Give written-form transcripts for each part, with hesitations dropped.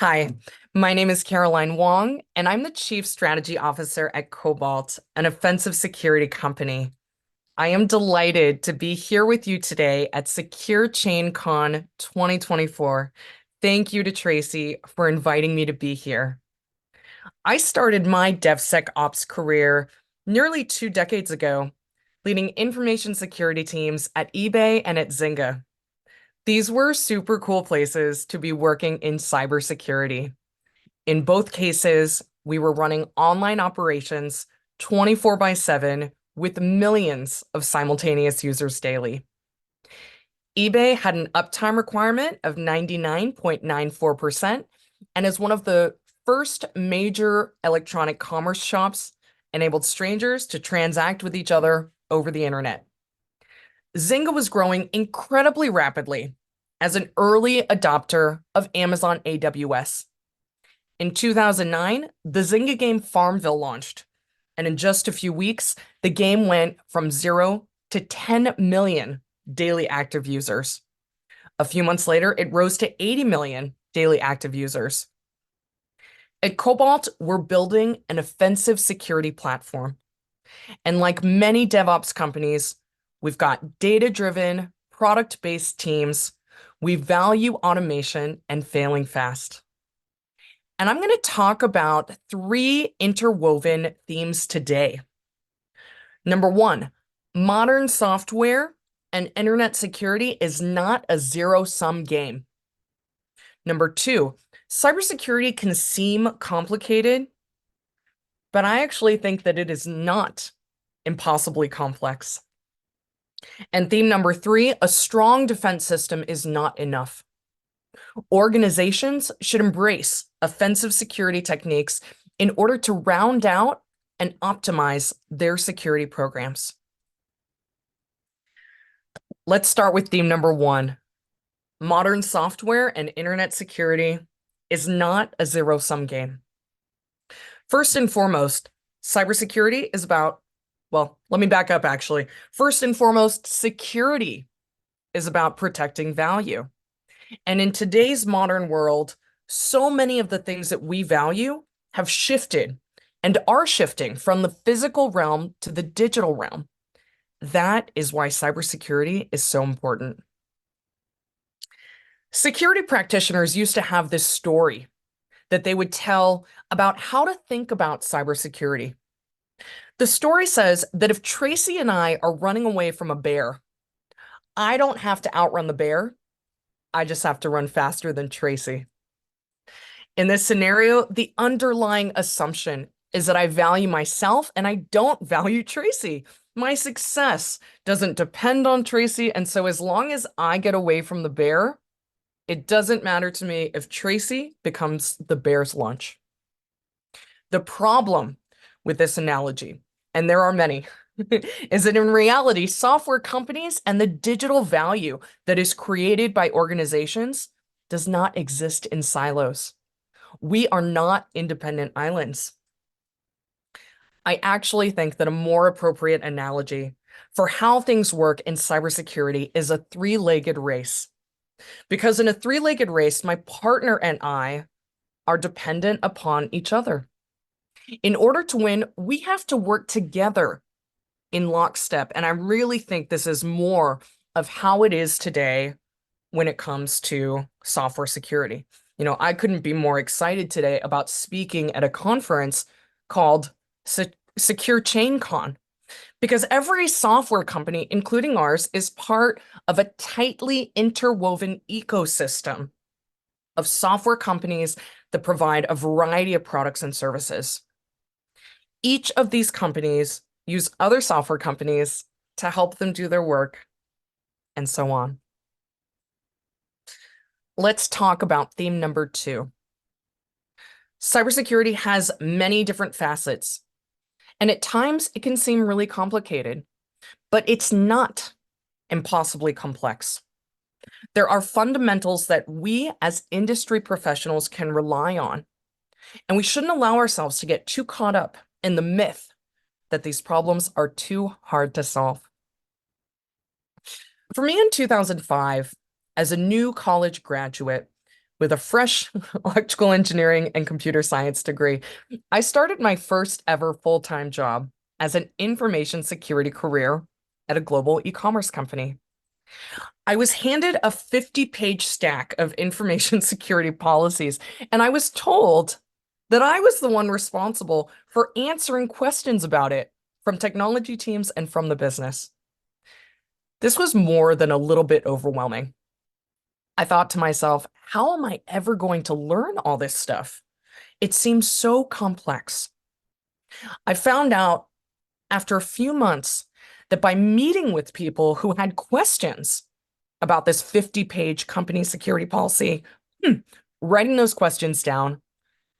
Hi, my name is Caroline Wong, and I'm the Chief Strategy Officer at Cobalt, an offensive security company. I am delighted to be here with you today at Secure Chain Con 2024. Thank you to Tracy for inviting me to be here. I started my DevSecOps career nearly 2 decades ago, leading information security teams at eBay and at Zynga. These were super cool places to be working in cybersecurity. In both cases, we were running online operations 24 by 7 with millions of simultaneous users daily. eBay had an uptime requirement of 99.94% and is one of the first major electronic commerce shops enabled strangers to transact with each other over the internet. Zynga was growing incredibly rapidly as an early adopter of Amazon AWS. In 2009, the Zynga game Farmville launched, and in just a few weeks, the game went from 0 to 10 million daily active users. A few months later, it rose to 80 million daily active users. At Cobalt, we're building an offensive security platform. And like many DevOps companies, we've got data-driven, product-based teams. We value automation and failing fast. And I'm going to talk about 3 interwoven themes today. Number 1, modern software and internet security is not a zero-sum game. Number 2, cybersecurity can seem complicated, but I actually think that it is not impossibly complex. And theme number 3, a strong defense system is not enough. Organizations should embrace offensive security techniques in order to round out and optimize their security programs. Let's start with theme number 1. Modern software and internet security is not a zero-sum game. First and foremost, cybersecurity is about, well, let me back up actually. First and foremost, security is about protecting value. And in today's modern world, so many of the things that we value have shifted and are shifting from the physical realm to the digital realm. That is why cybersecurity is so important. Security practitioners used to have this story that they would tell about how to think about cybersecurity. The story says that if Tracy and I are running away from a bear, I don't have to outrun the bear. I just have to run faster than Tracy. In this scenario, the underlying assumption is that I value myself and I don't value Tracy. My success doesn't depend on Tracy, and so as long as I get away from the bear, it doesn't matter to me if Tracy becomes the bear's lunch. The problem with this analogy, and there are many, is that in reality, software companies and the digital value that is created by organizations does not exist in silos. We are not independent islands. I actually think that a more appropriate analogy for how things work in cybersecurity is a 3-legged race. Because in a 3-legged race, my partner and I are dependent upon each other. In order to win, we have to work together in lockstep. And I really think this is more of how it is today when it comes to software security. You know, I couldn't be more excited today about speaking at a conference called Secure Chain Con, because every software company, including ours, is part of a tightly interwoven ecosystem of software companies that provide a variety of products and services. Each of these companies use other software companies to help them do their work, and so on. Let's talk about theme number 2. Cybersecurity has many different facets, and at times it can seem really complicated, but it's not impossibly complex. There are fundamentals that we as industry professionals can rely on, and we shouldn't allow ourselves to get too caught up in the myth that these problems are too hard to solve. For me in 2005, as a new college graduate, with a fresh electrical engineering and computer science degree, I started my first ever full-time job as an information security career at a global e-commerce company. I was handed a 50-page stack of information security policies, and I was told that I was the one responsible for answering questions about it from technology teams and from the business. This was more than a little bit overwhelming. I thought to myself, how am I ever going to learn all this stuff? It seems so complex. I found out after a few months that by meeting with people who had questions about this 50-page company security policy, writing those questions down,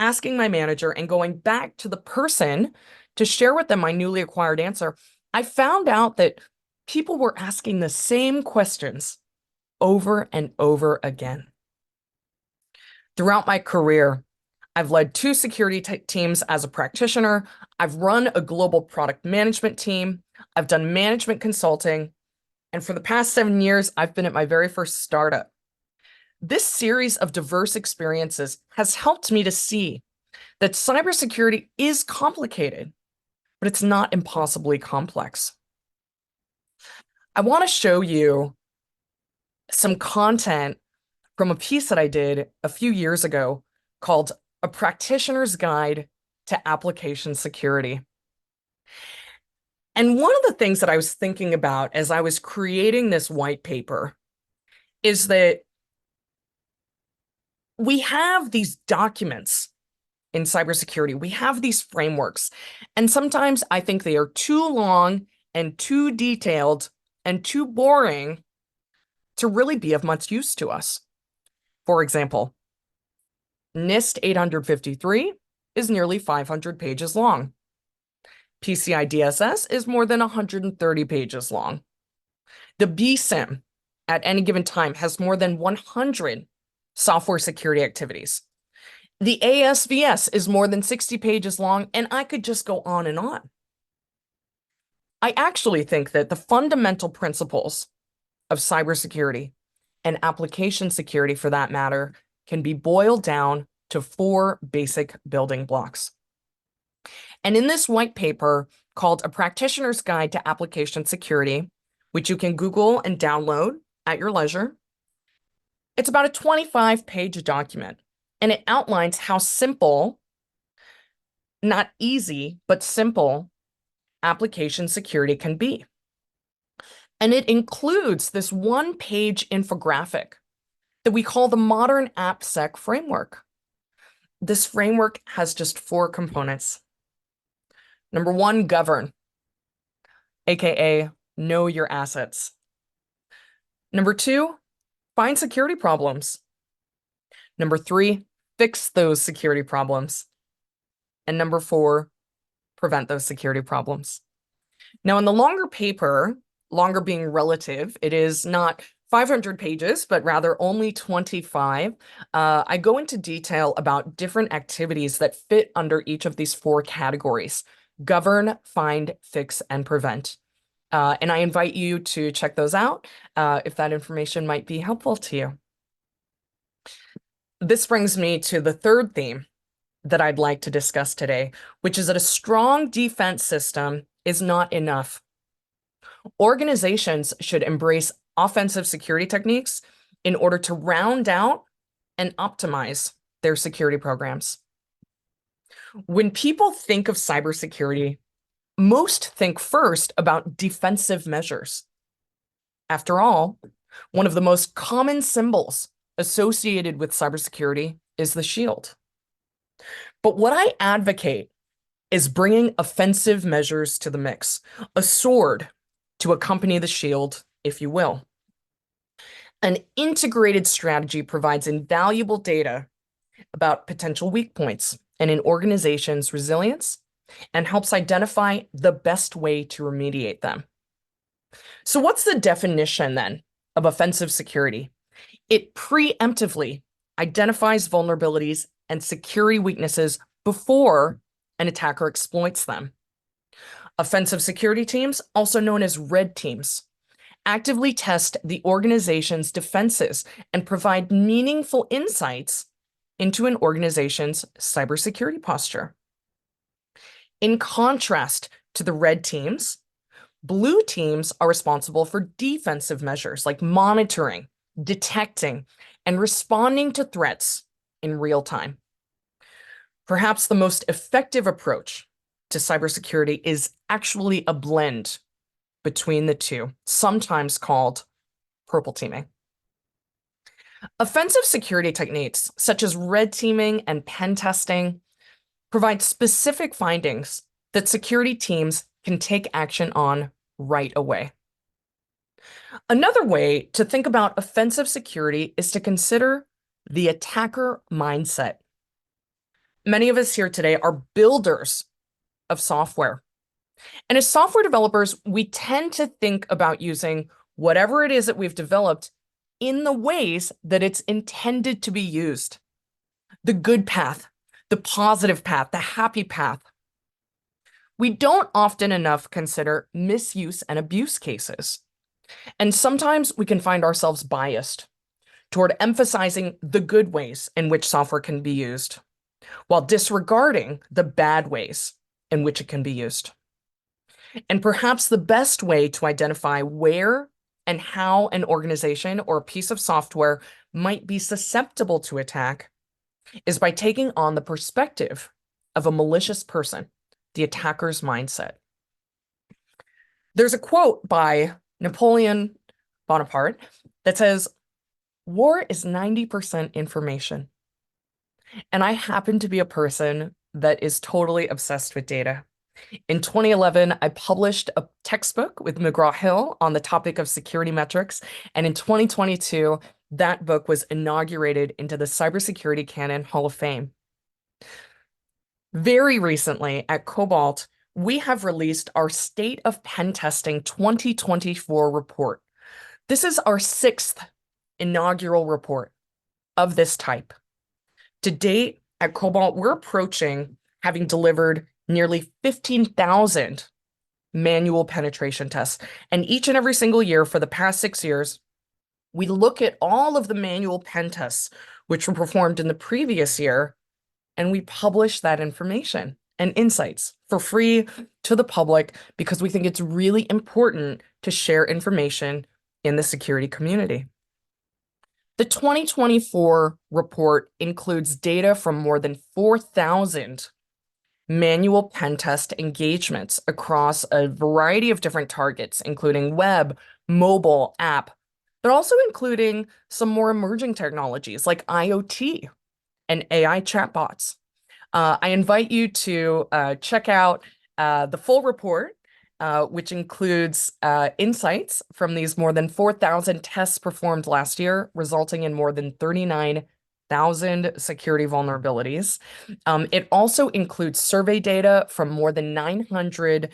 asking my manager, and going back to the person to share with them my newly acquired answer, I found out that people were asking the same questions over and over again. Throughout my career, I've led two security teams as a practitioner. I've run a global product management team. I've done management consulting. And for the past 7 years, I've been at my very first startup. This series of diverse experiences has helped me to see that cybersecurity is complicated, but it's not impossibly complex. I want to show you some content from a piece that I did a few years ago called A Practitioner's Guide to Application Security. And one of the things that I was thinking about as I was creating this white paper is that we have these documents in cybersecurity. We have these frameworks, and sometimes I think they are too long and too detailed and too boring to really be of much use to us. For example, NIST 853 is nearly 500 pages long. PCI DSS is more than 130 pages long. The BSIM at any given time has more than 100 software security activities. The ASVS is more than 60 pages long, and I could just go on and on. I actually think that the fundamental principles of cybersecurity and application security, for that matter, can be boiled down to 4 basic building blocks. And in this white paper called A Practitioner's Guide to Application Security, which you can Google and download at your leisure, it's about a 25-page document, and it outlines how simple, not easy, but simple application security can be. And it includes this 1-page infographic that we call the modern AppSec framework. This framework has just 4 components. Number 1, govern, aka know your assets. Number 2, find security problems. Number 3, fix those security problems. And number 4, prevent those security problems. Now, in the longer paper, longer being relative, it is not 500 pages, but rather only 25. I go into detail about different activities that fit under each of these 4 categories: govern, find, fix, and prevent. And I invite you to check those out if that information might be helpful to you. This brings me to the third theme that I'd like to discuss today, which is that a strong defense system is not enough. Organizations should embrace offensive security techniques in order to round out and optimize their security programs. When people think of cybersecurity, most think first about defensive measures. After all, one of the most common symbols associated with cybersecurity is the shield. But what I advocate is bringing offensive measures to the mix, a sword to accompany the shield, if you will. An integrated strategy provides invaluable data about potential weak points in an organization's resilience and helps identify the best way to remediate them. So what's the definition then of offensive security? It preemptively identifies vulnerabilities and security weaknesses before an attacker exploits them. Offensive security teams, also known as red teams, actively test the organization's defenses and provide meaningful insights into an organization's cybersecurity posture. In contrast to the red teams, blue teams are responsible for defensive measures like monitoring, detecting, and responding to threats in real time. Perhaps the most effective approach to cybersecurity is actually a blend between the two, sometimes called purple teaming. Offensive security techniques, such as red teaming and pen testing, provide specific findings that security teams can take action on right away. Another way to think about offensive security is to consider the attacker mindset. Many of us here today are builders of software. And as software developers, we tend to think about using whatever it is that we've developed in the ways that it's intended to be used. The good path, the positive path, the happy path. We don't often enough consider misuse and abuse cases. And sometimes we can find ourselves biased toward emphasizing the good ways in which software can be used, while disregarding the bad ways in which it can be used. And perhaps the best way to identify where and how an organization or a piece of software might be susceptible to attack is by taking on the perspective of a malicious person, the attacker's mindset. There's a quote by Napoleon Bonaparte that says, "War is 90% information." And I happen to be a person that is totally obsessed with data. In 2011, I published a textbook with McGraw-Hill on the topic of security metrics. And in 2022, that book was inaugurated into the Cybersecurity Canon Hall of Fame. Very recently at Cobalt, we have released our State of Pen Testing 2024 report. This is our 6th inaugural report of this type. To date, at Cobalt, we're approaching having delivered nearly 15,000 manual penetration tests. And each and every single year for the past 6 years, we look at all of the manual pen tests which were performed in the previous year, and we publish that information and insights for free to the public because we think it's really important to share information in the security community. The 2024 report includes data from more than 4,000 manual pen test engagements across a variety of different targets, including web, mobile, app, but also including some more emerging technologies like IoT and AI chatbots. I invite you to check out the full report, which includes insights from these more than 4,000 tests performed last year, resulting in more than 39,000 security vulnerabilities. It also includes survey data from more than 900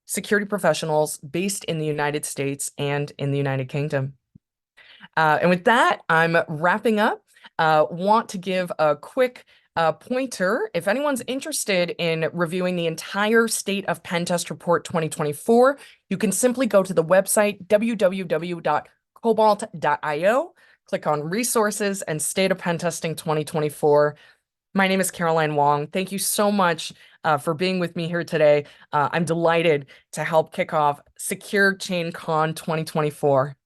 security professionals based in the United States and in the United Kingdom. And with that, I'm wrapping up. Want to give a quick pointer. If anyone's interested in reviewing the entire State of Pen Test Report 2024, you can simply go to the website www.cobalt.io, click on Resources and State of Pen Testing 2024. My name is Caroline Wong. Thank you so much for being with me here today. I'm delighted to help kick off Secure Chain Con 2024.